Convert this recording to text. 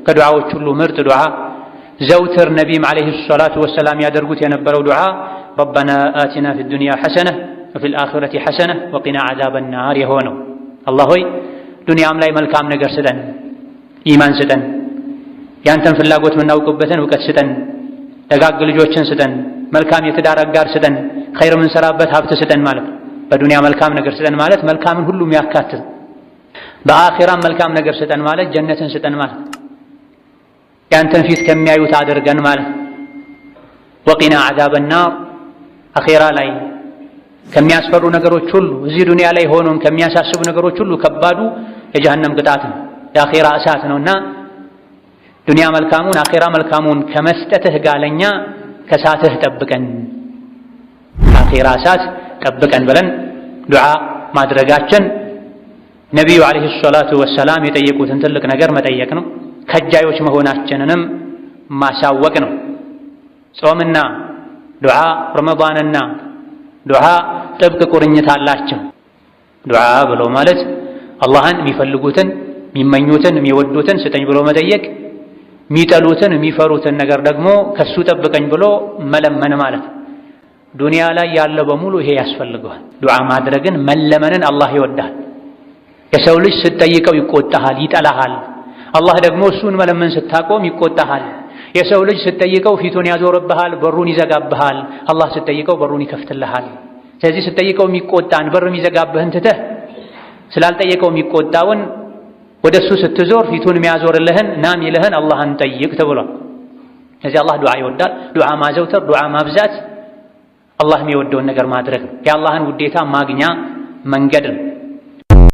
ከዱዓዎች ሁሉ ምርጥ ዱዓ ዘውትር ነቢይም ዓለይሂ ሰላቱ ወሰላም ያደርጉት የነበረው ዱዓ ረበና አቲና ፊ ዱንያ ሐሰነህ ወፊል አኺረቲ ሐሰነህ ወቂና ዐዛበን ናር የሆነው አላህ ሆይ ዱንያም ላይ መልካም ነገር ስጠን፣ ኢማን ስጠን፣ ያንተን ፍላጎት የምናውቅበትን እውቀት ስጠን፣ ደጋግ ልጆችን ስጠን፣ መልካም የትዳር አጋር ስጠን፣ ኸይር የምንሰራበት ሀብት ስጠን ማለት ነው። በዱንያ መልካም ነገር ስጠን ማለት መልካምን ሁሉ የሚያካትት፣ በአኺራም መልካም ነገር ስጠን ማለት ጀነትን ስጠን ማለት፣ ያንተን ፊት ከሚያዩት አድርገን ማለት። ወቂና ዐዛበን ናር አኺራ ላይ ከሚያስፈሩ ነገሮች ሁሉ እዚህ ዱንያ ላይ ሆኖም ከሚያሳስቡ ነገሮች ሁሉ ከባዱ የጀሃነም ቅጣት ነው፣ የአኺራ እሳት ነውና ዱንያ መልካሙን አኺራ መልካሙን ከመስጠትህ ጋር ለኛ ከሳትህ ጠብቀን፣ አኺራ እሳት ጠብቀን ብለን ዱዓ ማድረጋችን ነቢዩ ዓለይሂ ሰላቱ ወሰላም የጠየቁትን ትልቅ ነገር መጠየቅ ነው። ከጃዮች መሆናችንንም ማሳወቅ ነው። ጾምና ዱዓ ረመዳንና ዱዓ ጥብቅ ቁርኝት አላቸው። ዱዓ ብሎ ማለት አላህን የሚፈልጉትን የሚመኙትን የሚወዱትን ስጠኝ ብሎ መጠየቅ፣ የሚጠሉትን የሚፈሩትን ነገር ደግሞ ከሱ ጠብቀኝ ብሎ መለመን ማለት። ዱንያ ላይ ያለ በሙሉ ይሄ ያስፈልገዋል። ዱዓ ማድረግን መለመንን አላህ ይወዳል። የሰው ልጅ ስትጠይቀው ይቆጣሃል፣ ይጠላሃል። አላህ ደግሞ እሱን መለመን ስታቆም ይቆጣሃል። የሰው ልጅ ስትጠይቀው ፊቱን ያዞርብሃል፣ በሩን ይዘጋብሃል። አላህ ስትጠይቀው በሩን ይከፍትልሃል። ስለዚህ ስትጠይቀው የሚቆጣን በር የሚዘጋብህን ትተህ ስላልጠየቀው የሚቆጣውን ወደ እሱ ስትዞር ፊቱን የሚያዞርልህን ናም ይልህን አላህን ጠይቅ ተብሏል። ስለዚህ አላህ ዱዓ ይወዳል። ዱዓ ማዘውተር፣ ዱዓ ማብዛት አላህ የሚወደውን ነገር ማድረግ ነው። የአላህን ውዴታ ማግኛ መንገድ ነው።